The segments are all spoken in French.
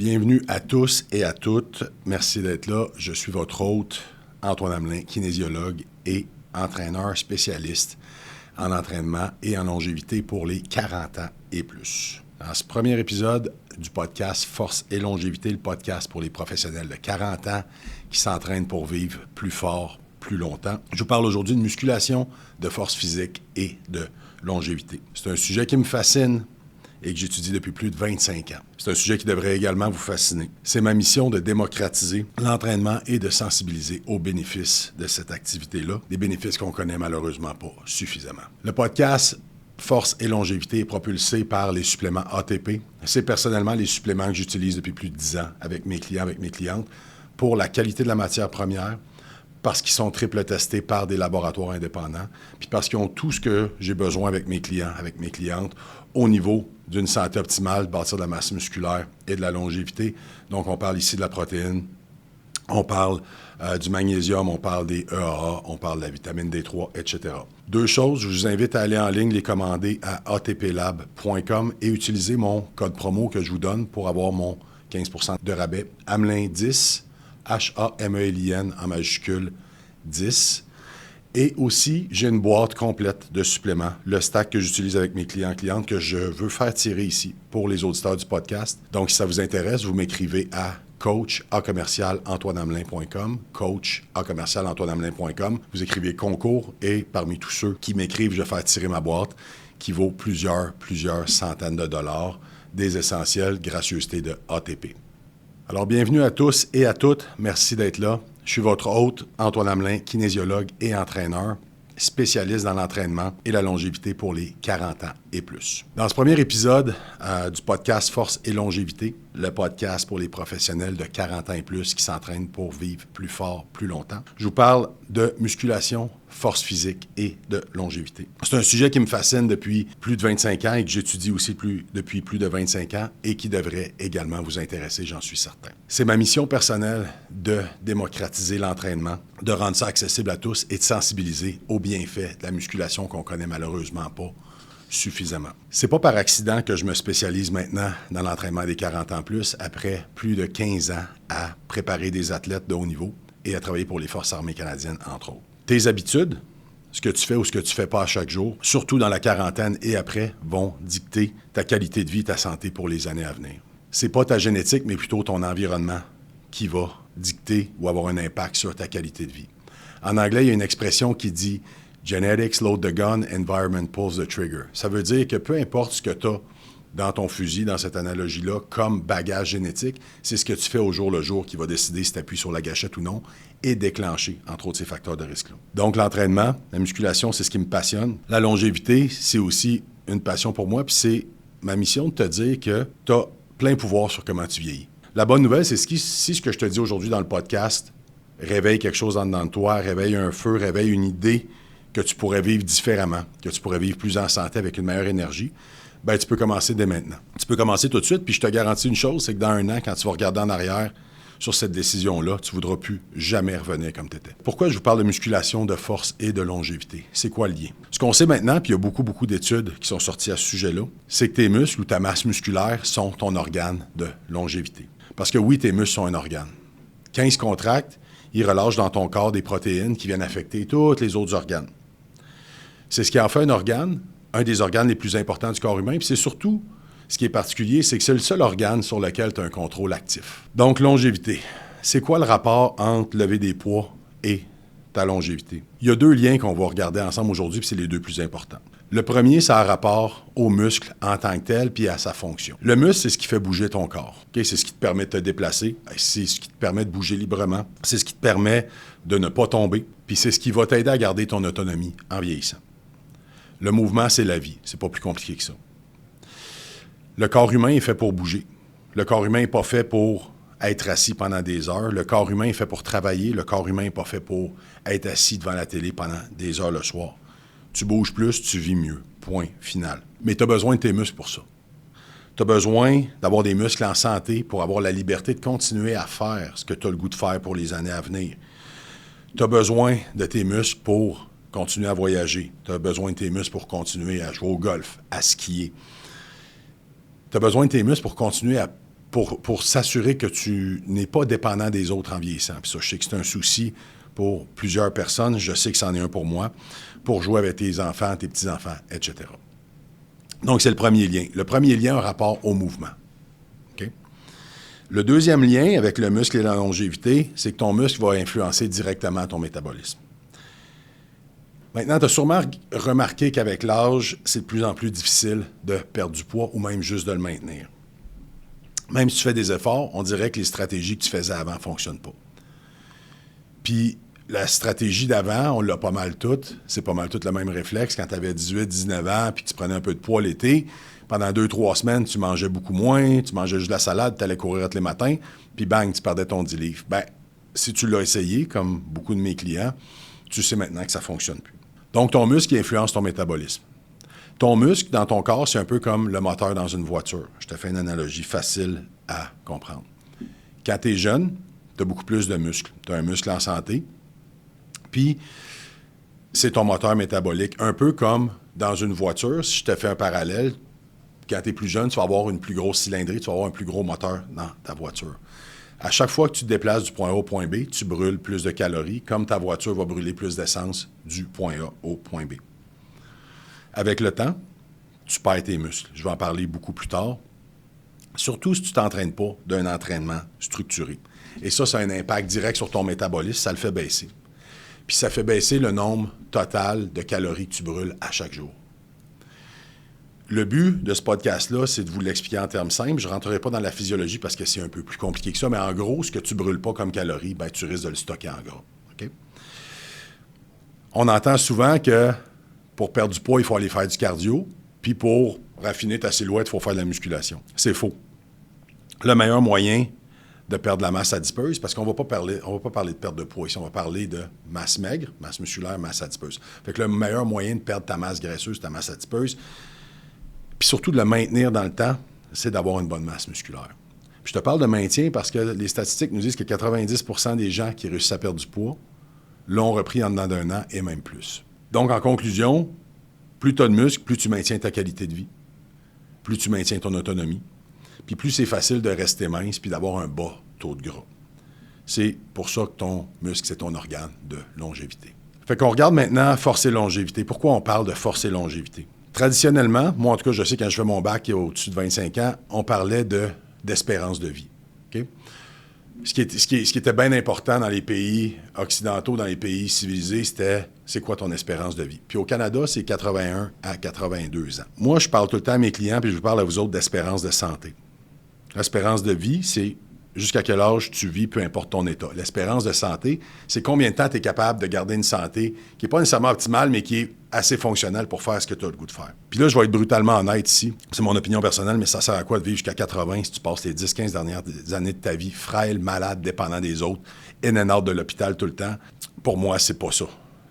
Bienvenue à tous et à toutes. Merci d'être là. Je suis votre hôte, Antoine Hamelin, kinésiologue et entraîneur spécialiste en entraînement et en longévité pour les 40 ans et plus. Dans ce premier épisode du podcast Force et longévité, le podcast pour les professionnels de 40 ans qui s'entraînent pour vivre plus fort, plus longtemps. Je vous parle aujourd'hui de musculation, de force physique et de longévité. C'est un sujet qui me fascine et que j'étudie depuis plus de 25 ans. C'est un sujet qui devrait également vous fasciner. C'est ma mission de démocratiser l'entraînement et de sensibiliser aux bénéfices de cette activité-là, des bénéfices qu'on connaît malheureusement pas suffisamment. Le podcast Force et longévité est propulsé par les suppléments ATP. C'est personnellement les suppléments que j'utilise depuis plus de 10 ans avec mes clients, avec mes clientes, pour la qualité de la matière première, parce qu'ils sont triple testés par des laboratoires indépendants, puis parce qu'ils ont tout ce que j'ai besoin avec mes clients, avec mes clientes, au niveau d'une santé optimale, de bâtir de la masse musculaire et de la longévité. Donc, on parle ici de la protéine, on parle du magnésium, on parle des EAA, on parle de la vitamine D3, etc. Deux choses, je vous invite à aller en ligne, les commander à atplab.com et utiliser mon code promo que je vous donne pour avoir mon 15% de rabais. Hamelin 10, H-A-M-E-L-I-N en majuscule 10. Et aussi, j'ai une boîte complète de suppléments, le stack que j'utilise avec mes clients-clientes que je veux faire tirer ici pour les auditeurs du podcast. Donc, si ça vous intéresse, vous m'écrivez à coach@antoinehamelin.com, coach@antoinehamelin.com. Vous écrivez concours et parmi tous ceux qui m'écrivent, je vais faire tirer ma boîte qui vaut plusieurs centaines de dollars, des essentiels, gracieuseté de ATP. Alors, bienvenue à tous et à toutes. Merci d'être là. Je suis votre hôte, Antoine Hamelin, kinésiologue et entraîneur, spécialiste dans l'entraînement et la longévité pour les 40 ans et plus. Dans ce premier épisode du podcast Force et longévité, le podcast pour les professionnels de 40 ans et plus qui s'entraînent pour vivre plus fort, plus longtemps, je vous parle de musculation, force physique et de longévité. C'est un sujet qui me fascine depuis plus de 25 ans et que j'étudie aussi depuis plus de 25 ans et qui devrait également vous intéresser, j'en suis certain. C'est ma mission personnelle de démocratiser l'entraînement, de rendre ça accessible à tous et de sensibiliser aux bienfaits de la musculation qu'on connaît malheureusement pas suffisamment. C'est pas par accident que je me spécialise maintenant dans l'entraînement des 40 ans plus, après plus de 15 ans à préparer des athlètes de haut niveau et à travailler pour les Forces armées canadiennes, entre autres. Tes habitudes, ce que tu fais ou ce que tu fais pas à chaque jour, surtout dans la quarantaine et après, vont dicter ta qualité de vie et ta santé pour les années à venir. C'est pas ta génétique, mais plutôt ton environnement qui va dicter ou avoir un impact sur ta qualité de vie. En anglais, il y a une expression qui dit « Genetics load the gun, environment pulls the trigger ». Ça veut dire que peu importe ce que tu as dans ton fusil, dans cette analogie-là, comme bagage génétique, c'est ce que tu fais au jour le jour qui va décider si tu appuies sur la gâchette ou non et déclencher, entre autres, ces facteurs de risque-là. Donc, l'entraînement, la musculation, c'est ce qui me passionne. La longévité, c'est aussi une passion pour moi, puis c'est ma mission de te dire que tu as plein pouvoir sur comment tu vieillis. La bonne nouvelle, c'est si ce que je te dis aujourd'hui dans le podcast réveille quelque chose en dedans de toi, réveille un feu, réveille une idée que tu pourrais vivre différemment, que tu pourrais vivre plus en santé avec une meilleure énergie, bien, tu peux commencer dès maintenant. Tu peux commencer tout de suite, puis je te garantis une chose, c'est que dans un an, quand tu vas regarder en arrière sur cette décision-là, tu ne voudras plus jamais revenir comme tu étais. Pourquoi je vous parle de musculation, de force et de longévité? C'est quoi le lien? Ce qu'on sait maintenant, puis il y a beaucoup d'études qui sont sorties à ce sujet-là, c'est que tes muscles ou ta masse musculaire sont ton organe de longévité. Parce que oui, tes muscles sont un organe. Quand ils se contractent, ils relâchent dans ton corps des protéines qui viennent affecter tous les autres organes. C'est ce qui en fait un organe, un des organes les plus importants du corps humain, puis c'est surtout, ce qui est particulier, c'est que c'est le seul organe sur lequel tu as un contrôle actif. Donc, longévité. C'est quoi le rapport entre lever des poids et ta longévité? Il y a deux liens qu'on va regarder ensemble aujourd'hui, puis c'est les deux plus importants. Le premier, ça a rapport au muscle en tant que tel, puis à sa fonction. Le muscle, c'est ce qui fait bouger ton corps. Okay? C'est ce qui te permet de te déplacer, c'est ce qui te permet de bouger librement, c'est ce qui te permet de ne pas tomber, puis c'est ce qui va t'aider à garder ton autonomie en vieillissant. Le mouvement, c'est la vie. C'est pas plus compliqué que ça. Le corps humain est fait pour bouger. Le corps humain n'est pas fait pour être assis pendant des heures. Le corps humain est fait pour travailler. Le corps humain n'est pas fait pour être assis devant la télé pendant des heures le soir. Tu bouges plus, tu vis mieux. Point final. Mais tu as besoin de tes muscles pour ça. Tu as besoin d'avoir des muscles en santé pour avoir la liberté de continuer à faire ce que tu as le goût de faire pour les années à venir. Tu as besoin de tes muscles pour continuer à voyager. Tu as besoin de tes muscles pour continuer à jouer au golf, à skier. Tu as besoin de tes muscles pour continuer à pour s'assurer que tu n'es pas dépendant des autres en vieillissant. Puis ça, je sais que c'est un souci pour plusieurs personnes. Je sais que c'en est un pour moi, pour jouer avec tes enfants, tes petits-enfants, etc. Donc, c'est le premier lien. Le premier lien a un rapport au mouvement. Okay? Le deuxième lien avec le muscle et la longévité, c'est que ton muscle va influencer directement ton métabolisme. Maintenant, tu as sûrement remarqué qu'avec l'âge, c'est de plus en plus difficile de perdre du poids ou même juste de le maintenir. Même si tu fais des efforts, on dirait que les stratégies que tu faisais avant ne fonctionnent pas. Puis, la stratégie d'avant, on l'a pas mal toute. C'est pas mal tout le même réflexe. Quand tu avais 18, 19 ans, puis que tu prenais un peu de poids l'été, pendant 2-3 semaines, tu mangeais beaucoup moins, tu mangeais juste de la salade, tu allais courir tous les matins, puis bang, tu perdais ton 10 livres. Bien, si tu l'as essayé, comme beaucoup de mes clients, tu sais maintenant que ça ne fonctionne plus. Donc, ton muscle influence ton métabolisme. Ton muscle, dans ton corps, c'est un peu comme le moteur dans une voiture. Je te fais une analogie facile à comprendre. Quand tu es jeune, tu as beaucoup plus de muscles. Tu as un muscle en santé, puis c'est ton moteur métabolique. Un peu comme dans une voiture, si je te fais un parallèle, quand tu es plus jeune, tu vas avoir une plus grosse cylindrée, tu vas avoir un plus gros moteur dans ta voiture. À chaque fois que tu te déplaces du point A au point B, tu brûles plus de calories, comme ta voiture va brûler plus d'essence du point A au point B. Avec le temps, tu perds tes muscles. Je vais en parler beaucoup plus tard. Surtout si tu ne t'entraînes pas d'un entraînement structuré. Et ça a un impact direct sur ton métabolisme, ça le fait baisser. Puis ça fait baisser le nombre total de calories que tu brûles à chaque jour. Le but de ce podcast-là, c'est de vous l'expliquer en termes simples. Je ne rentrerai pas dans la physiologie parce que c'est un peu plus compliqué que ça, mais en gros, ce que tu ne brûles pas comme calories, ben, tu risques de le stocker en gras. Okay? On entend souvent que pour perdre du poids, il faut aller faire du cardio, puis pour raffiner ta silhouette, il faut faire de la musculation. C'est faux. Le meilleur moyen de perdre de la masse adipeuse, parce qu'on ne va pas parler de perte de poids ici, on va parler de masse maigre, masse musculaire, masse adipeuse. Fait que le meilleur moyen de perdre ta masse graisseuse, ta masse adipeuse, puis surtout de le maintenir dans le temps, c'est d'avoir une bonne masse musculaire. Puis je te parle de maintien parce que les statistiques nous disent que 90% des gens qui réussissent à perdre du poids l'ont repris en dedans d'un an et même plus. Donc, en conclusion, plus tu as de muscles, plus tu maintiens ta qualité de vie, plus tu maintiens ton autonomie, puis plus c'est facile de rester mince puis d'avoir un bas taux de gras. C'est pour ça que ton muscle, c'est ton organe de longévité. Fait qu'on regarde maintenant force et longévité. Pourquoi on parle de force et longévité? Traditionnellement, moi en tout cas, je sais quand je fais mon bac au-dessus de 25 ans, on parlait d'espérance de vie. Okay? Ce qui était bien important dans les pays occidentaux, dans les pays civilisés, c'était c'est quoi ton espérance de vie. Puis au Canada, c'est 81 à 82 ans. Moi, je parle tout le temps à mes clients, puis je vous parle à vous autres d'espérance de santé. L'espérance de vie, c'est jusqu'à quel âge tu vis, peu importe ton état. L'espérance de santé, c'est combien de temps tu es capable de garder une santé qui n'est pas nécessairement optimale, mais qui est assez fonctionnelle pour faire ce que tu as le goût de faire. Puis là, je vais être brutalement honnête ici. C'est mon opinion personnelle, mais ça sert à quoi de vivre jusqu'à 80 si tu passes les 10-15 dernières années de ta vie frêle, malade, dépendant des autres, in and out de l'hôpital tout le temps? Pour moi, c'est pas ça,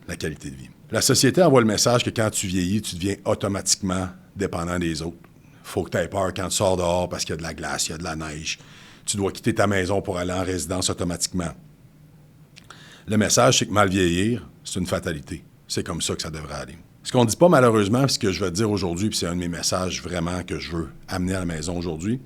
la qualité de vie. La société envoie le message que quand tu vieillis, tu deviens automatiquement dépendant des autres. Faut que tu aies peur quand tu sors dehors parce qu'il y a de la glace, il y a de la neige. Tu dois quitter ta maison pour aller en résidence automatiquement. Le message, c'est que mal vieillir, c'est une fatalité. C'est comme ça que ça devrait aller. Ce qu'on ne dit pas malheureusement, ce que je vais te dire aujourd'hui, puis c'est un de mes messages vraiment que je veux amener à la maison aujourd'hui,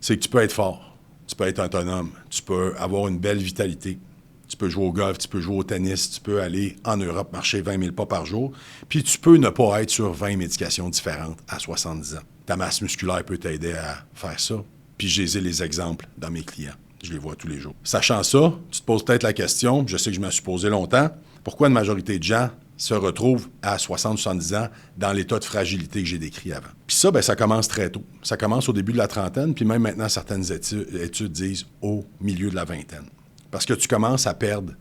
c'est que tu peux être fort, tu peux être autonome, tu peux avoir une belle vitalité, tu peux jouer au golf, tu peux jouer au tennis, tu peux aller en Europe marcher 20 000 pas par jour, puis tu peux ne pas être sur 20 médications différentes à 70 ans. Ta masse musculaire peut t'aider à faire ça. Puis j'ai les exemples dans mes clients. Je les vois tous les jours. Sachant ça, tu te poses peut-être la question, je sais que je me suis posé longtemps, pourquoi une majorité de gens se retrouvent à 60-70 ans dans l'état de fragilité que j'ai décrit avant? Puis ça, bien, ça commence très tôt. Ça commence au début de la trentaine, puis même maintenant, certaines études disent au milieu de la vingtaine. Parce que tu commences à perdre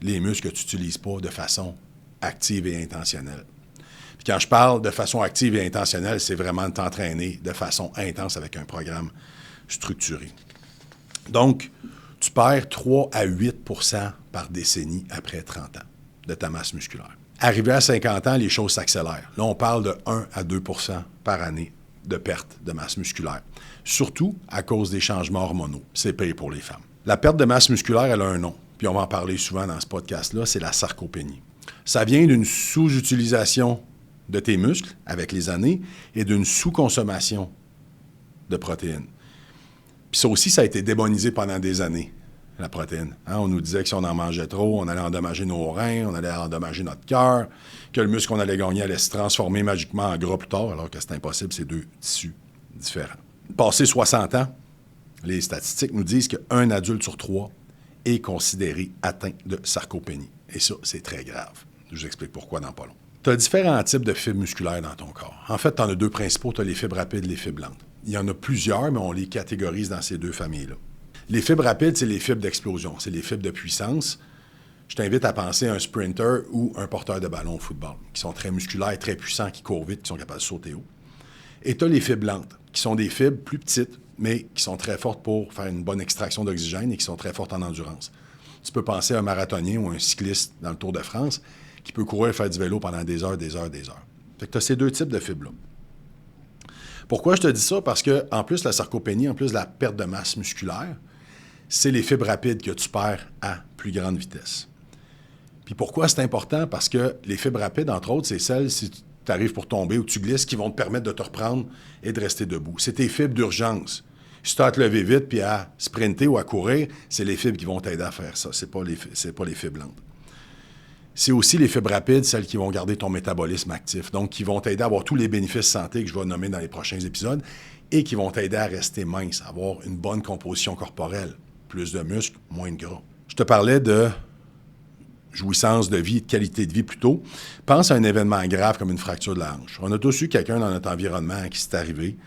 les muscles que tu n'utilises pas de façon active et intentionnelle. Puis quand je parle de façon active et intentionnelle, c'est vraiment de t'entraîner de façon intense avec un programme structuré. Donc, tu perds 3 à 8 % par décennie après 30 ans de ta masse musculaire. Arrivé à 50 ans, les choses s'accélèrent. Là, on parle de 1 à 2 % par année de perte de masse musculaire, surtout à cause des changements hormonaux. C'est pire pour les femmes. La perte de masse musculaire, elle a un nom, puis on va en parler souvent dans ce podcast-là, c'est la sarcopénie. Ça vient d'une sous-utilisation de tes muscles avec les années et d'une sous-consommation de protéines. Puis ça aussi, ça a été démonisé pendant des années, la protéine. Hein, on nous disait que si on en mangeait trop, on allait endommager nos reins, on allait endommager notre cœur, que le muscle qu'on allait gagner allait se transformer magiquement en gras plus tard, alors que c'est impossible, c'est deux tissus différents. Passé 60 ans, les statistiques nous disent qu'un adulte sur 3 est considéré atteint de sarcopénie. Et ça, c'est très grave. Je vous explique pourquoi dans pas long. Tu as différents types de fibres musculaires dans ton corps. En fait, tu en as deux principaux. Tu as les fibres rapides et les fibres lentes. Il y en a plusieurs, mais on les catégorise dans ces deux familles-là. Les fibres rapides, c'est les fibres d'explosion. C'est les fibres de puissance. Je t'invite à penser à un sprinter ou un porteur de ballon au football, qui sont très musculaires, très puissants, qui courent vite, qui sont capables de sauter haut. Et tu as les fibres lentes, qui sont des fibres plus petites, mais qui sont très fortes pour faire une bonne extraction d'oxygène et qui sont très fortes en endurance. Tu peux penser à un marathonien ou un cycliste dans le Tour de France qui peut courir et faire du vélo pendant des heures, des heures, des heures. Fait que tu as ces deux types de fibres-là. Pourquoi je te dis ça? Parce que, en plus de la sarcopénie, en plus de la perte de masse musculaire, c'est les fibres rapides que tu perds à plus grande vitesse. Puis pourquoi c'est important? Parce que les fibres rapides, entre autres, c'est celles, si tu arrives pour tomber ou tu glisses, qui vont te permettre de te reprendre et de rester debout. C'est tes fibres d'urgence. Si tu as à te lever vite puis à sprinter ou à courir, c'est les fibres qui vont t'aider à faire ça. C'est pas les fibres lentes. C'est aussi les fibres rapides, celles qui vont garder ton métabolisme actif. Donc, qui vont t'aider à avoir tous les bénéfices santé que je vais nommer dans les prochains épisodes et qui vont t'aider à rester mince, à avoir une bonne composition corporelle. Plus de muscles, moins de gras. Je te parlais de jouissance de vie, de qualité de vie plutôt. Pense à un événement grave comme une fracture de la hanche. On a tous eu quelqu'un dans notre environnement à qui c'est arrivé.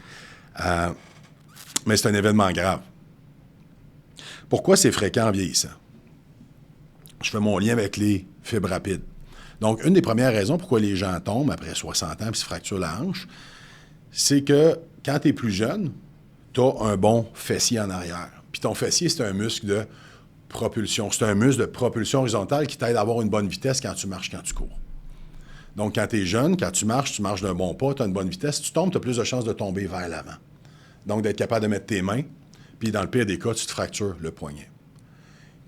Mais c'est un événement grave. Pourquoi c'est fréquent en vieillissant? Je fais mon lien avec les fibres rapides. Donc, une des premières raisons pourquoi les gens tombent après 60 ans et se fracturent la hanche, c'est que quand tu es plus jeune, tu as un bon fessier en arrière. Puis ton fessier, c'est un muscle de propulsion. C'est un muscle de propulsion horizontale qui t'aide à avoir une bonne vitesse quand tu marches, quand tu cours. Donc, quand tu es jeune, quand tu marches d'un bon pas, tu as une bonne vitesse. Si tu tombes, tu as plus de chances de tomber vers l'avant. Donc, d'être capable de mettre tes mains, puis dans le pire des cas, tu te fractures le poignet.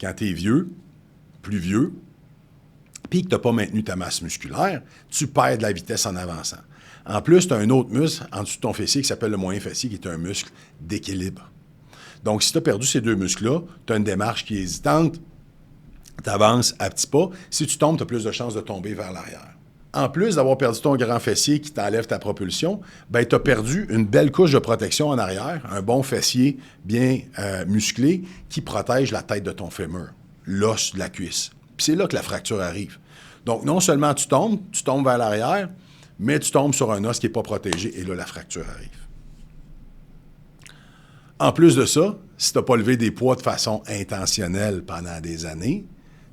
Quand tu es vieux, plus vieux, puis que tu n'as pas maintenu ta masse musculaire, tu perds de la vitesse en avançant. En plus, tu as un autre muscle en dessous de ton fessier qui s'appelle le moyen fessier, qui est un muscle d'équilibre. Donc, si tu as perdu ces deux muscles-là, tu as une démarche qui est hésitante, tu avances à petits pas. Si tu tombes, tu as plus de chances de tomber vers l'arrière. En plus d'avoir perdu ton grand fessier qui t'enlève ta propulsion, ben, tu as perdu une belle couche de protection en arrière, un bon fessier bien musclé qui protège la tête de ton fémur, l'os de la cuisse. Puis c'est là que la fracture arrive. Donc, non seulement tu tombes vers l'arrière, mais tu tombes sur un os qui n'est pas protégé et là, la fracture arrive. En plus de ça, si tu n'as pas levé des poids de façon intentionnelle pendant des années,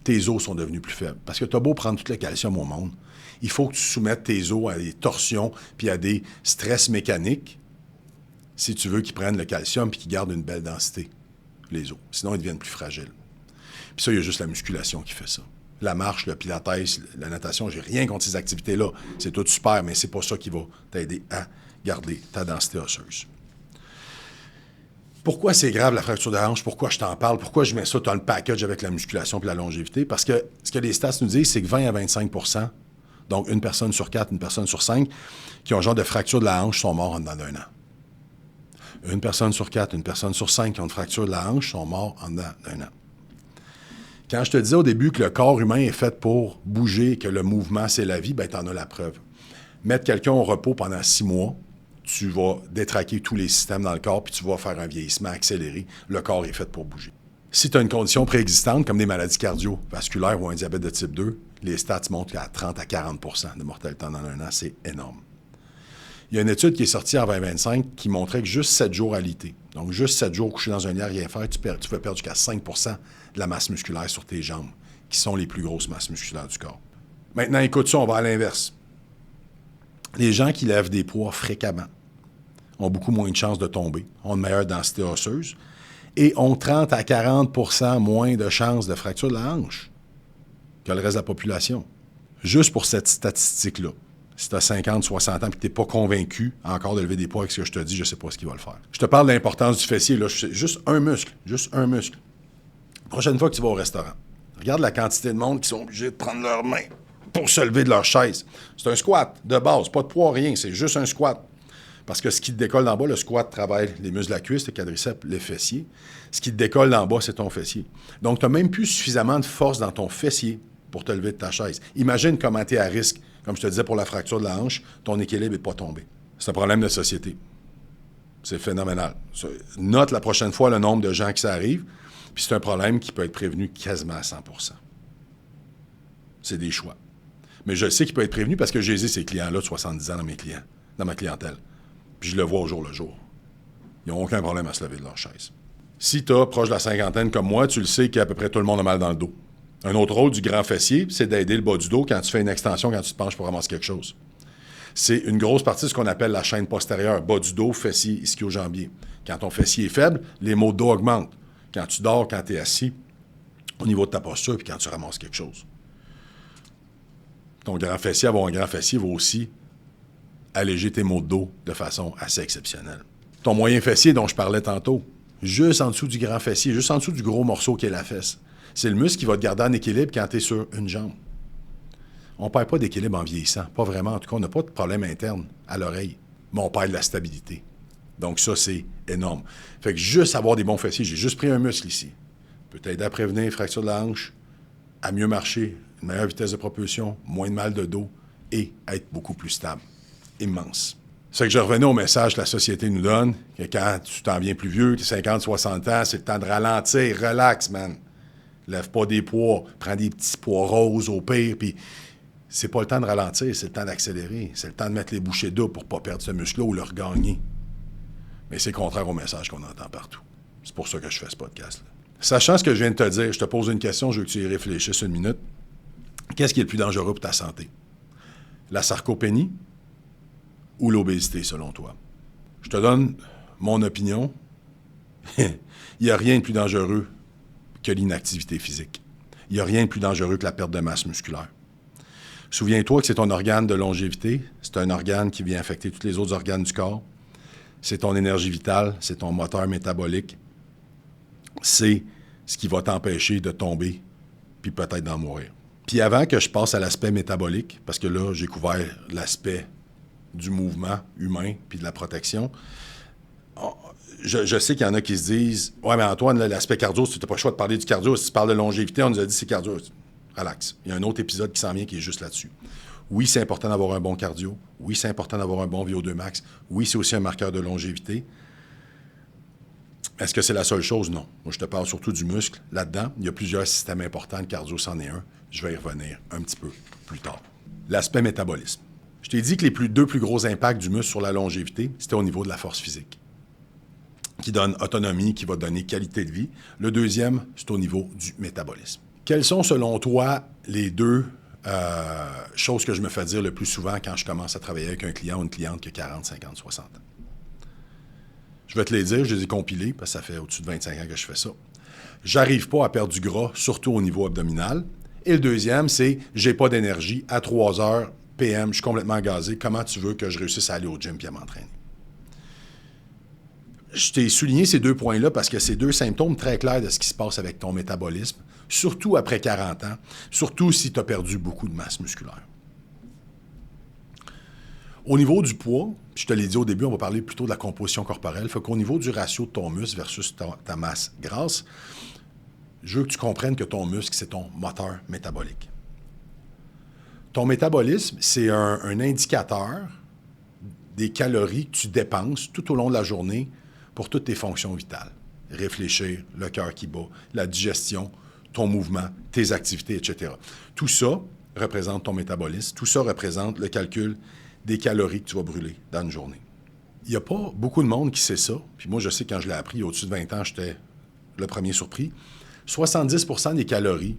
tes os sont devenus plus faibles. Parce que tu as beau prendre tout le calcium au monde, il faut que tu soumettes tes os à des torsions puis à des stress mécaniques si tu veux qu'ils prennent le calcium puis qu'ils gardent une belle densité, les os. Sinon, ils deviennent plus fragiles. Puis ça, il y a juste la musculation qui fait ça. La marche, le pilates, la natation, j'ai rien contre ces activités-là. C'est tout super, mais c'est pas ça qui va t'aider à garder ta densité osseuse. Pourquoi c'est grave la fracture de la hanche? Pourquoi je t'en parle? Pourquoi je mets ça dans le package avec la musculation et la longévité? Parce que ce que les stats nous disent, c'est que 20 à 25 %, donc une personne sur 4, une personne sur 5, qui ont un genre de fracture de la hanche sont morts en dedans d'un an. Une personne sur 4, une personne sur 5 qui ont une fracture de la hanche sont morts en dedans d'un an. Quand je te disais au début que le corps humain est fait pour bouger, que le mouvement, c'est la vie, bien, tu en as la preuve. Mettre quelqu'un au repos pendant 6 mois, tu vas détraquer tous les systèmes dans le corps, puis tu vas faire un vieillissement accéléré. Le corps est fait pour bouger. Si tu as une condition préexistante, comme des maladies cardiovasculaires ou un diabète de type 2, les stats montrent qu'à 30 à 40 % de mortalité en un an, c'est énorme. Il y a une étude qui est sortie en 2025 qui montrait que juste 7 jours alité, donc juste 7 jours couché dans un lit à rien faire, tu peux perdre jusqu'à 5 % de la masse musculaire sur tes jambes, qui sont les plus grosses masses musculaires du corps. Maintenant, écoute ça, on va à l'inverse. Les gens qui lèvent des poids fréquemment ont beaucoup moins de chances de tomber, ont une meilleure densité osseuse et ont 30 à 40 % moins de chances de fracture de la hanche que le reste de la population. Juste pour cette statistique-là. Si tu as 50, 60 ans et que tu n'es pas convaincu encore de lever des poids avec ce que je te dis, je ne sais pas ce qu'il va le faire. Je te parle de l'importance du fessier, là, juste un muscle. Prochaine fois que tu vas au restaurant, regarde la quantité de monde qui sont obligés de prendre leurs mains pour se lever de leur chaise. C'est un squat de base, pas de poids, rien, c'est juste un squat. Parce que ce qui te décolle d'en bas, le squat travaille les muscles de la cuisse, le quadriceps, les fessiers. Ce qui te décolle d'en bas, c'est ton fessier. Donc, tu n'as même plus suffisamment de force dans ton fessier pour te lever de ta chaise. Imagine comment tu es à risque. Comme je te disais pour la fracture de la hanche, ton équilibre n'est pas tombé. C'est un problème de société. C'est phénoménal. Note la prochaine fois le nombre de gens qui ça arrive, puis c'est un problème qui peut être prévenu quasiment à 100%. C'est des choix. Mais je sais qu'il peut être prévenu parce que j'ai ces clients-là de 70 ans dans ma clientèle. Puis je le vois au jour le jour. Ils n'ont aucun problème à se lever de leur chaise. Si tu as proche de la cinquantaine comme moi, tu le sais qu'à peu près tout le monde a mal dans le dos. Un autre rôle du grand fessier, c'est d'aider le bas du dos quand tu fais une extension, quand tu te penches pour ramasser quelque chose. C'est une grosse partie de ce qu'on appelle la chaîne postérieure, bas du dos, fessier, ischio-jambier. Quand ton fessier est faible, les maux de dos augmentent. Quand tu dors, quand tu es assis, au niveau de ta posture, puis quand tu ramasses quelque chose. Ton grand fessier, avoir un grand fessier va aussi alléger tes maux de dos de façon assez exceptionnelle. Ton moyen fessier dont je parlais tantôt, juste en dessous du grand fessier, juste en dessous du gros morceau qui est la fesse. C'est le muscle qui va te garder en équilibre quand tu es sur une jambe. On ne perd pas d'équilibre en vieillissant. Pas vraiment. En tout cas, on n'a pas de problème interne à l'oreille. Mais on perd de la stabilité. Donc ça, c'est énorme. Fait que juste avoir des bons fessiers, j'ai juste pris un muscle ici. Peut t'aider à prévenir les fractures de la hanche, à mieux marcher, une meilleure vitesse de propulsion, moins de mal de dos et être beaucoup plus stable. Immense. C'est que je revenais au message que la société nous donne, que quand tu t'en viens plus vieux, tu as 50, 60 ans, c'est le temps de ralentir, relax, man. Lève pas des poids, prends des petits poids roses au pire, puis c'est pas le temps de ralentir, c'est le temps d'accélérer. C'est le temps de mettre les bouchées doubles pour pas perdre ce muscle-là ou le regagner. Mais c'est contraire au message qu'on entend partout. C'est pour ça que je fais ce podcast-là. Sachant ce que je viens de te dire, je te pose une question, je veux que tu y réfléchisses une minute. Qu'est-ce qui est le plus dangereux pour ta santé? La sarcopénie ou l'obésité, selon toi? Je te donne mon opinion. Il n'y a rien de plus dangereux que l'inactivité physique. Il n'y a rien de plus dangereux que la perte de masse musculaire. Souviens-toi que c'est ton organe de longévité, c'est un organe qui vient affecter tous les autres organes du corps. C'est ton énergie vitale, c'est ton moteur métabolique. C'est ce qui va t'empêcher de tomber puis peut-être d'en mourir. Puis avant que je passe à l'aspect métabolique, parce que là, j'ai couvert l'aspect du mouvement humain puis de la protection, je sais qu'il y en a qui se disent « Ouais, mais Antoine, là, l'aspect cardio, tu n'as pas le choix de parler du cardio. Si tu parles de longévité, on nous a dit c'est cardio. » Relax. Il y a un autre épisode qui s'en vient qui est juste là-dessus. Oui, c'est important d'avoir un bon cardio. Oui, c'est important d'avoir un bon VO2 max. Oui, c'est aussi un marqueur de longévité. Est-ce que c'est la seule chose? Non. Moi, je te parle surtout du muscle. Là-dedans, il y a plusieurs systèmes importants. Le cardio, c'en est un. Je vais y revenir un petit peu plus tard. L'aspect métabolisme. Je t'ai dit que les deux plus gros impacts du muscle sur la longévité, c'était au niveau de la force physique, qui donne autonomie, qui va donner qualité de vie. Le deuxième, c'est au niveau du métabolisme. Quelles sont, selon toi, les deux choses que je me fais dire le plus souvent quand je commence à travailler avec un client ou une cliente qui a 40, 50, 60 ans? Je vais te les dire, je les ai compilés, parce que ça fait au-dessus de 25 ans que je fais ça. J'arrive pas à perdre du gras, surtout au niveau abdominal. Et le deuxième, c'est j'ai pas d'énergie. À 3 heures PM, je suis complètement gazé. Comment tu veux que je réussisse à aller au gym et à m'entraîner? Je t'ai souligné ces deux points-là parce que c'est deux symptômes très clairs de ce qui se passe avec ton métabolisme, surtout après 40 ans, surtout si tu as perdu beaucoup de masse musculaire. Au niveau du poids, je te l'ai dit au début, on va parler plutôt de la composition corporelle. Fait qu'au niveau du ratio de ton muscle versus ta masse grasse, je veux que tu comprennes que ton muscle, c'est ton moteur métabolique. Ton métabolisme, c'est un indicateur des calories que tu dépenses tout au long de la journée pour toutes tes fonctions vitales. Réfléchir, le cœur qui bat, la digestion, ton mouvement, tes activités, etc. Tout ça représente ton métabolisme. Tout ça représente le calcul des calories que tu vas brûler dans une journée. Il n'y a pas beaucoup de monde qui sait ça. Puis moi, je sais quand je l'ai appris, il y a au-dessus de 20 ans, j'étais le premier surpris. 70% des calories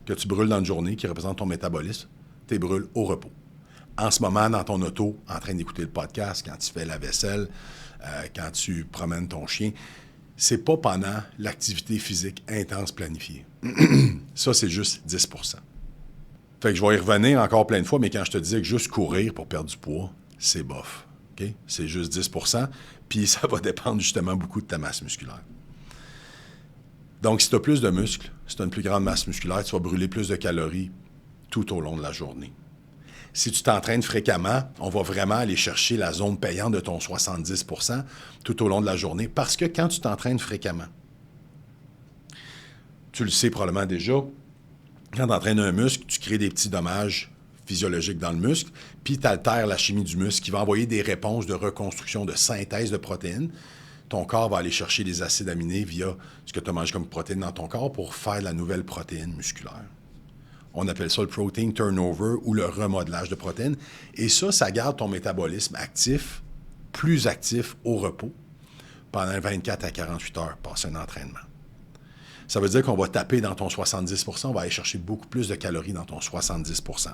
que tu brûles dans une journée, qui représentent ton métabolisme, tu les brûles au repos. En ce moment, dans ton auto, en train d'écouter le podcast, quand tu fais la vaisselle, quand tu promènes ton chien, c'est pas pendant l'activité physique intense planifiée. Ça, c'est juste 10%. Fait que je vais y revenir encore plein de fois, mais quand je te disais que juste courir pour perdre du poids, c'est bof. Okay? C'est juste 10%, puis ça va dépendre justement beaucoup de ta masse musculaire. Donc, si tu as plus de muscles, si tu as une plus grande masse musculaire, tu vas brûler plus de calories tout au long de la journée. Si tu t'entraînes fréquemment, on va vraiment aller chercher la zone payante de ton 70 % tout au long de la journée. Parce que quand tu t'entraînes fréquemment, tu le sais probablement déjà, quand tu entraînes un muscle, tu crées des petits dommages physiologiques dans le muscle, puis tu altères la chimie du muscle qui va envoyer des réponses de reconstruction, de synthèse de protéines. Ton corps va aller chercher les acides aminés via ce que tu as mangé comme protéines dans ton corps pour faire la nouvelle protéine musculaire. On appelle ça le protein turnover ou le remodelage de protéines. Et ça garde ton métabolisme actif, plus actif au repos, pendant 24 à 48 heures, passer un entraînement. Ça veut dire qu'on va taper dans ton 70 %, on va aller chercher beaucoup plus de calories dans ton 70 %.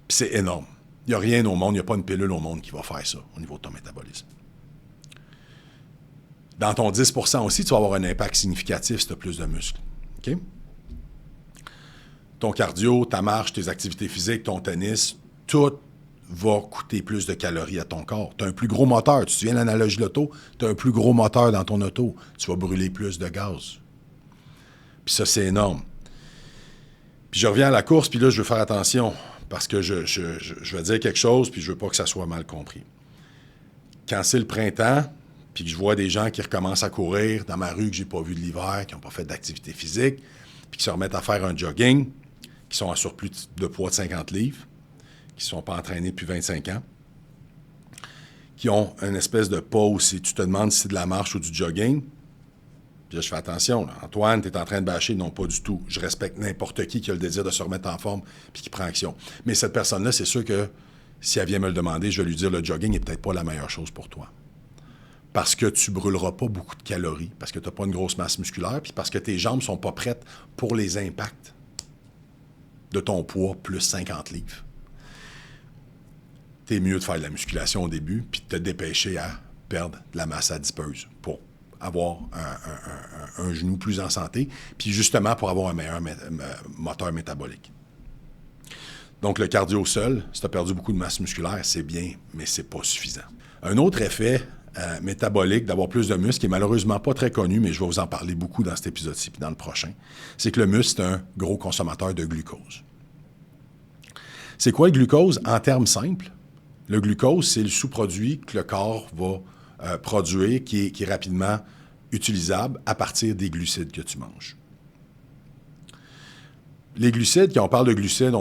Puis c'est énorme. Il n'y a rien au monde, il n'y a pas une pilule au monde qui va faire ça au niveau de ton métabolisme. Dans ton 10 % aussi, tu vas avoir un impact significatif si tu as plus de muscles. OK? Ton cardio, ta marche, tes activités physiques, ton tennis, tout va coûter plus de calories à ton corps. Tu as un plus gros moteur. Tu te souviens de l'analogie de l'auto? Tu as un plus gros moteur dans ton auto. Tu vas brûler plus de gaz. Puis ça, c'est énorme. Puis je reviens à la course, puis là, je veux faire attention parce que je vais dire quelque chose, puis je veux pas que ça soit mal compris. Quand c'est le printemps, puis que je vois des gens qui recommencent à courir dans ma rue que j'ai pas vu de l'hiver, qui n'ont pas fait d'activité physique, puis qui se remettent à faire un jogging, qui sont en surplus de poids de 50 livres, qui ne sont pas entraînés depuis 25 ans, qui ont une espèce de pause si tu te demandes si c'est de la marche ou du jogging. Puis là, je fais attention. Là. Antoine, tu es en train de bâcher. Non, pas du tout. Je respecte n'importe qui a le désir de se remettre en forme puis qui prend action. Mais cette personne-là, c'est sûr que si elle vient me le demander, je vais lui dire le jogging n'est peut-être pas la meilleure chose pour toi. Parce que tu ne brûleras pas beaucoup de calories, parce que tu n'as pas une grosse masse musculaire, puis parce que tes jambes ne sont pas prêtes pour les impacts de ton poids plus 50 livres. T'es mieux de faire de la musculation au début puis de te dépêcher à perdre de la masse adipeuse pour avoir un genou plus en santé, puis justement pour avoir un meilleur moteur métabolique. Donc, le cardio seul, si tu as perdu beaucoup de masse musculaire, c'est bien, mais c'est pas suffisant. Un autre effet métabolique d'avoir plus de muscles, qui est malheureusement pas très connu, mais je vais vous en parler beaucoup dans cet épisode-ci puis dans le prochain, c'est que le muscle, c'est un gros consommateur de glucose. C'est quoi le glucose? En termes simples, le glucose, c'est le sous-produit que le corps va produire qui est rapidement utilisable à partir des glucides que tu manges. Les glucides, quand on parle de glucides,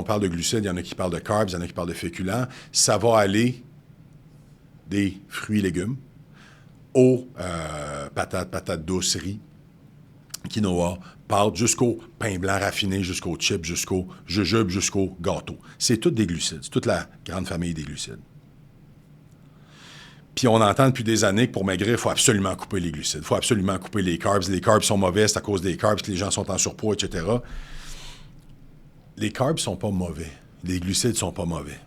il y en a qui parlent de carbs, il y en a qui parlent de féculents. Ça va aller des fruits et légumes aux patates douces, riz, quinoa, pâtes, jusqu'au pain blanc raffiné, jusqu'aux chips, jusqu'aux jujubes, jusqu'aux gâteaux. C'est toutes des glucides. C'est toute la grande famille des glucides. Puis on entend depuis des années que pour maigrir, il faut absolument couper les glucides. Il faut absolument couper les carbs. Les carbs sont mauvais, c'est à cause des carbs que les gens sont en surpoids, etc. Les carbs ne sont pas mauvais. Les glucides ne sont pas mauvais.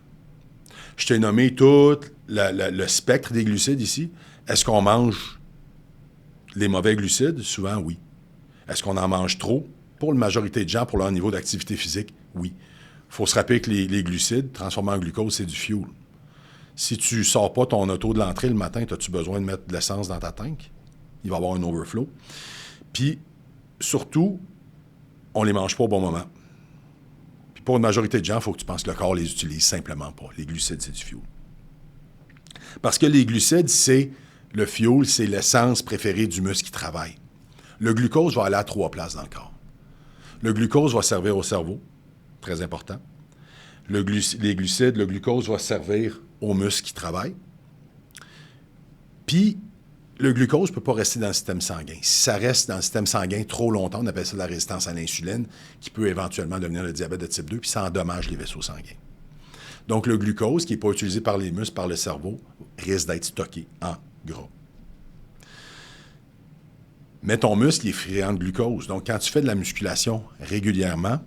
Je t'ai nommé tout le spectre des glucides ici. Est-ce qu'on mange les mauvais glucides? Souvent, oui. Est-ce qu'on en mange trop? Pour la majorité de gens, pour leur niveau d'activité physique, oui. Il faut se rappeler que les glucides, transformés en glucose, c'est du fuel. Si tu ne sors pas ton auto de l'entrée le matin, as-tu besoin de mettre de l'essence dans ta tank? Il va y avoir un overflow. Puis, surtout, on ne les mange pas au bon moment. Puis pour une majorité de gens, il faut que tu penses que le corps les utilise simplement pas. Les glucides, c'est du fuel. Parce que les glucides, c'est le fuel, c'est l'essence préférée du muscle qui travaille. Le glucose va aller à 3 places dans le corps. Le glucose va servir au cerveau, très important. Les glucides, le glucose va servir aux muscles qui travaillent. Puis, le glucose ne peut pas rester dans le système sanguin. Si ça reste dans le système sanguin trop longtemps, on appelle ça la résistance à l'insuline, qui peut éventuellement devenir le diabète de type 2, puis ça endommage les vaisseaux sanguins. Donc, le glucose, qui n'est pas utilisé par les muscles, par le cerveau, risque d'être stocké en gras. Mais ton muscle est friand de glucose. Donc, quand tu fais de la musculation régulièrement,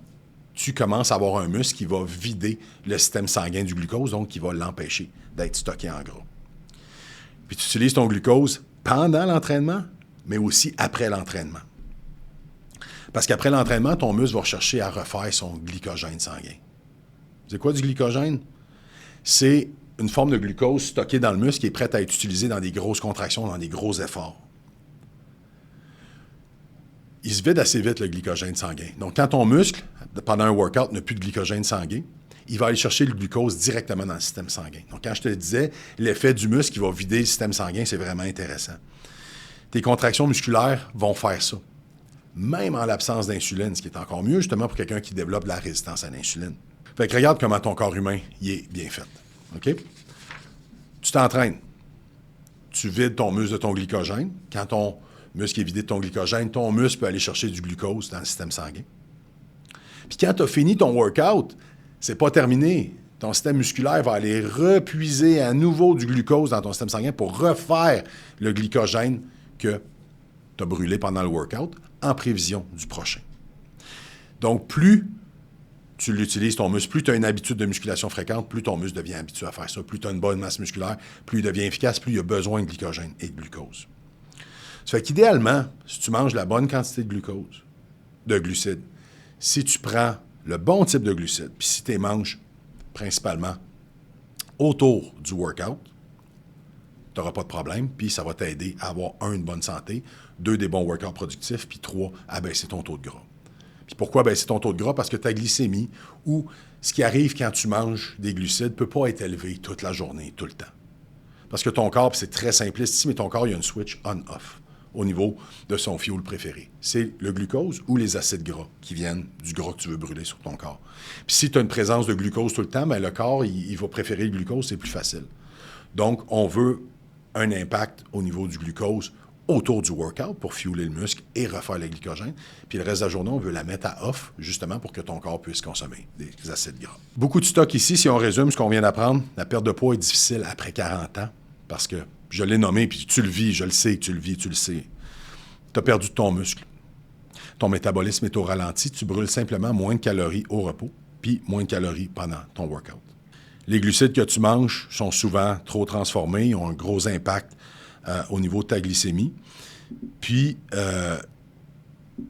tu commences à avoir un muscle qui va vider le système sanguin du glucose, donc qui va l'empêcher d'être stocké en gras. Puis tu utilises ton glucose pendant l'entraînement, mais aussi après l'entraînement. Parce qu'après l'entraînement, ton muscle va chercher à refaire son glycogène sanguin. C'est quoi du glycogène? C'est une forme de glucose stockée dans le muscle qui est prête à être utilisée dans des grosses contractions, dans des gros efforts. Il se vide assez vite, le glycogène sanguin. Donc, quand ton muscle, pendant un workout, n'a plus de glycogène sanguin, il va aller chercher le glucose directement dans le système sanguin. Donc, quand je te disais, l'effet du muscle qui va vider le système sanguin, c'est vraiment intéressant. Tes contractions musculaires vont faire ça, même en l'absence d'insuline, ce qui est encore mieux justement pour quelqu'un qui développe de la résistance à l'insuline. Fait que regarde comment ton corps humain il est bien fait. OK? Tu t'entraînes. Tu vides ton muscle de ton glycogène. Quand ton muscle est vidé de ton glycogène, ton muscle peut aller chercher du glucose dans le système sanguin. Puis quand tu as fini ton workout, c'est pas terminé. Ton système musculaire va aller repuiser à nouveau du glucose dans ton système sanguin pour refaire le glycogène que tu as brûlé pendant le workout en prévision du prochain. Donc, plus tu l'utilises, ton muscle, plus tu as une habitude de musculation fréquente, plus ton muscle devient habitué à faire ça. Plus tu as une bonne masse musculaire, plus il devient efficace, plus il a besoin de glycogène et de glucose. Ça fait qu'idéalement, si tu manges la bonne quantité de glucose, de glucides, si tu prends le bon type de glucides, puis si tu les manges principalement autour du workout, tu n'auras pas de problème, puis ça va t'aider à avoir, une bonne santé, 2, des bons workouts productifs, puis 3, à baisser ton taux de gras. Puis pourquoi baisser ton taux de gras? Parce que ta glycémie, ou ce qui arrive quand tu manges des glucides, ne peut pas être élevé toute la journée, tout le temps. Parce que ton corps, c'est très simpliste ici, mais ton corps, il y a une switch on-off au niveau de son fuel préféré. C'est le glucose ou les acides gras qui viennent du gras que tu veux brûler sur ton corps. Puis si tu as une présence de glucose tout le temps, bien, le corps, il va préférer le glucose, c'est plus facile. Donc, on veut un impact au niveau du glucose autour du workout pour fueler le muscle et refaire le glycogène. Puis le reste de la journée, on veut la mettre à off, justement pour que ton corps puisse consommer des acides gras. Beaucoup de stock ici, si on résume ce qu'on vient d'apprendre, la perte de poids est difficile après 40 ans, parce que je l'ai nommé, puis tu le vis, je le sais, tu le vis, tu le sais. Tu as perdu ton muscle. Ton métabolisme est au ralenti, tu brûles simplement moins de calories au repos, puis moins de calories pendant ton workout. Les glucides que tu manges sont souvent trop transformés, ils ont un gros impact au niveau de ta glycémie, puis tu ne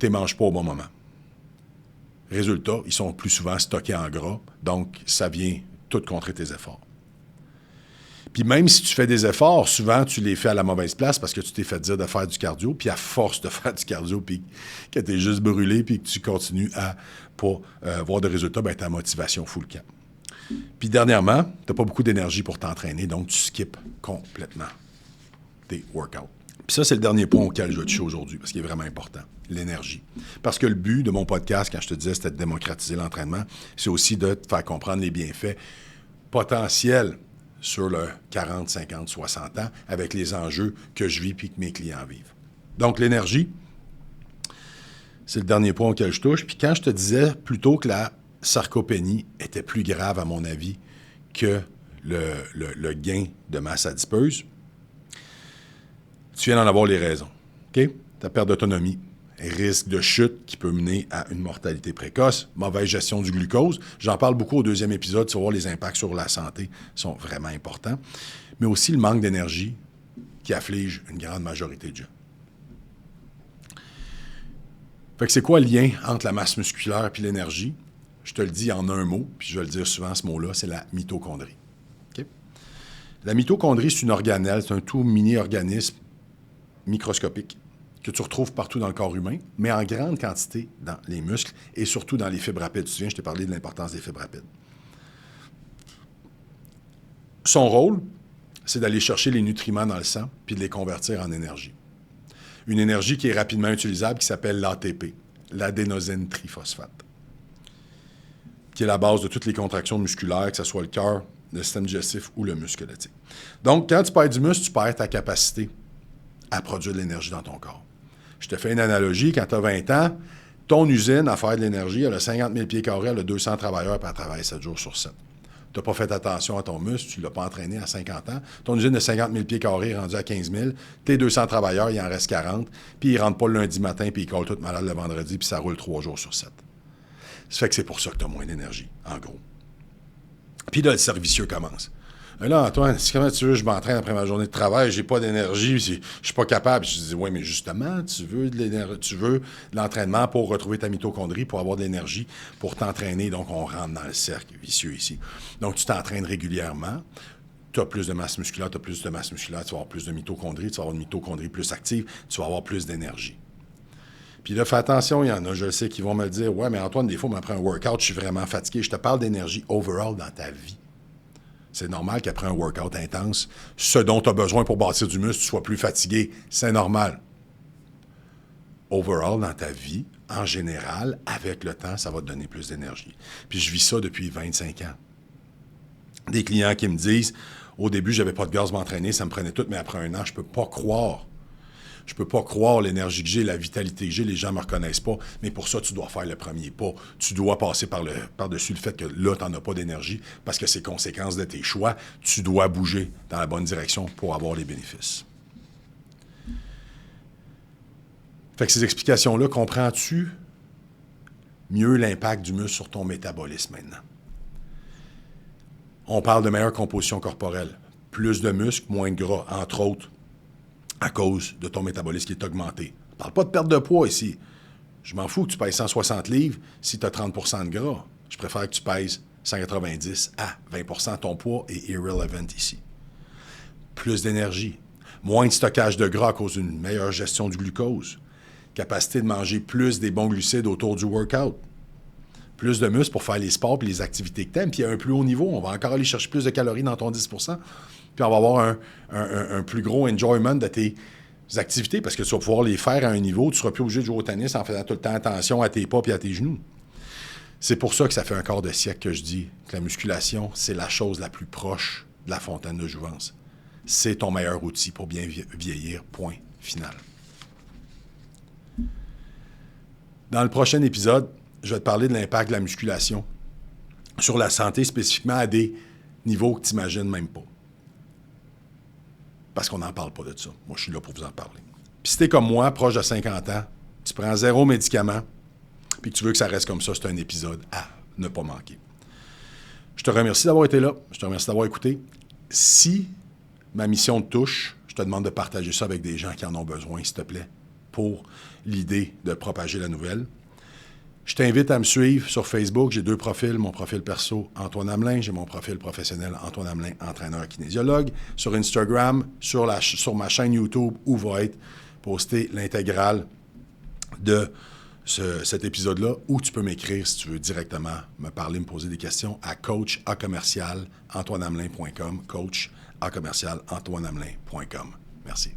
les manges pas au bon moment. Résultat, ils sont plus souvent stockés en gras, donc ça vient tout contrer tes efforts. Puis même si tu fais des efforts, souvent tu les fais à la mauvaise place parce que tu t'es fait dire de faire du cardio, puis à force de faire du cardio, puis que tu es juste brûlé, puis que tu continues à pas avoir de résultats, bien ta motivation fout le camp. Puis dernièrement, tu n'as pas beaucoup d'énergie pour t'entraîner, donc tu skippes complètement tes workouts. Puis ça, c'est le dernier point auquel je vais toucher aujourd'hui, parce qu'il est vraiment important, l'énergie. Parce que le but de mon podcast, quand je te disais, c'était de démocratiser l'entraînement, c'est aussi de te faire comprendre les bienfaits potentiels sur le 40, 50, 60 ans, avec les enjeux que je vis et que mes clients vivent. Donc, l'énergie, c'est le dernier point auquel je touche. Puis quand je te disais plutôt que la sarcopénie était plus grave, à mon avis, que le gain de masse adipeuse, tu viens d'en avoir les raisons. OK? Ta perte d'autonomie, risque de chute qui peut mener à une mortalité précoce, mauvaise gestion du glucose. J'en parle beaucoup au 2e épisode, tu vas voir les impacts sur la santé sont vraiment importants. Mais aussi le manque d'énergie qui afflige une grande majorité de gens. Fait que c'est quoi le lien entre la masse musculaire et l'énergie? Je te le dis en un mot, puis je vais le dire souvent ce mot-là, c'est la mitochondrie. Okay? La mitochondrie, c'est une organelle, c'est un tout mini-organisme microscopique que tu retrouves partout dans le corps humain, mais en grande quantité dans les muscles et surtout dans les fibres rapides. Tu te souviens, je t'ai parlé de l'importance des fibres rapides. Son rôle, c'est d'aller chercher les nutriments dans le sang puis de les convertir en énergie. Une énergie qui est rapidement utilisable, qui s'appelle l'ATP, l'adénosine triphosphate, qui est la base de toutes les contractions musculaires, que ce soit le cœur, le système digestif ou le muscle squelettique. Donc, quand tu perds du muscle, tu perds ta capacité à produire de l'énergie dans ton corps. Je te fais une analogie. Quand tu as 20 ans, ton usine à faire de l'énergie, elle a 50 000 pieds carrés, elle a 200 travailleurs, puis elle travaille 7 jours sur 7. Tu n'as pas fait attention à ton muscle, tu ne l'as pas entraîné à 50 ans. Ton usine de 50 000 pieds carrés est rendue à 15 000. Tes 200 travailleurs, il en reste 40, puis ils ne rentrent pas le lundi matin, puis ils collent tout malade le vendredi, puis ça roule 3 jours sur 7. Ça fait que c'est pour ça que tu as moins d'énergie, en gros. Puis là, le cercle vicieux commence. Là, Antoine, comment tu veux je m'entraîne après ma journée de travail, j'ai pas d'énergie, je suis pas capable. Je dis, oui, mais justement, tu veux de l'entraînement pour retrouver ta mitochondrie, pour avoir de l'énergie, pour t'entraîner. Donc, on rentre dans le cercle vicieux ici. Donc, tu t'entraînes régulièrement, tu as plus de masse musculaire, tu vas avoir plus de mitochondrie, tu vas avoir une mitochondrie plus active, tu vas avoir plus d'énergie. Puis là, fais attention, il y en a, je sais, qui vont me dire « Ouais, mais Antoine, des fois, après un workout, je suis vraiment fatigué. » Je te parle d'énergie overall dans ta vie. C'est normal qu'après un workout intense, ce dont tu as besoin pour bâtir du muscle, tu sois plus fatigué. C'est normal. Overall, dans ta vie, en général, avec le temps, ça va te donner plus d'énergie. Puis je vis ça depuis 25 ans. Des clients qui me disent « Au début, je n'avais pas de gaz m'entraîner, ça me prenait tout, mais après un an, je ne peux pas croire. Je ne peux pas croire l'énergie que j'ai, la vitalité que j'ai, les gens ne me reconnaissent pas. Mais pour ça, tu dois faire le premier pas. Tu dois passer par-dessus le fait que là, tu n'en as pas d'énergie parce que c'est conséquence de tes choix. Tu dois bouger dans la bonne direction pour avoir les bénéfices. » Fait que ces explications-là, comprends-tu mieux l'impact du muscle sur ton métabolisme maintenant? On parle de meilleure composition corporelle. Plus de muscles, moins de gras, entre autres, à cause de ton métabolisme qui est augmenté. On ne parle pas de perte de poids ici. Je m'en fous que tu pèses 160 livres si tu as 30 % de gras. Je préfère que tu pèses 190 à 20 % ton poids est irrelevant ici. Plus d'énergie, moins de stockage de gras à cause d'une meilleure gestion du glucose, capacité de manger plus des bons glucides autour du workout, plus de muscles pour faire les sports et les activités que tu aimes, puis à un plus haut niveau, on va encore aller chercher plus de calories dans ton 10 %, puis on va avoir un plus gros enjoyment de tes activités parce que tu vas pouvoir les faire à un niveau, tu ne seras plus obligé de jouer au tennis en faisant tout le temps attention à tes pas et à tes genoux. C'est pour ça que ça fait un quart de siècle que je dis que la musculation, c'est la chose la plus proche de la fontaine de jouvence. C'est ton meilleur outil pour bien vieillir, point final. Dans le prochain épisode, je vais te parler de l'impact de la musculation sur la santé, spécifiquement à des niveaux que tu n'imagines même pas. Parce qu'on n'en parle pas de ça. Moi, je suis là pour vous en parler. Puis si tu es comme moi, proche de 50 ans, tu prends 0 médicament, puis que tu veux que ça reste comme ça, c'est un épisode à ne pas manquer. Je te remercie d'avoir été là. Je te remercie d'avoir écouté. Si ma mission te touche, je te demande de partager ça avec des gens qui en ont besoin, s'il te plaît, pour l'idée de propager la nouvelle. Je t'invite à me suivre sur Facebook. J'ai 2 profils. Mon profil perso, Antoine Hamelin. J'ai mon profil professionnel, Antoine Hamelin, entraîneur kinésiologue. Sur Instagram, sur ma chaîne YouTube, où va être posté l'intégrale de cet épisode-là, où tu peux m'écrire si tu veux directement me parler, me poser des questions à coach@antoinehamelin.com, coach@antoinehamelin.com. Merci.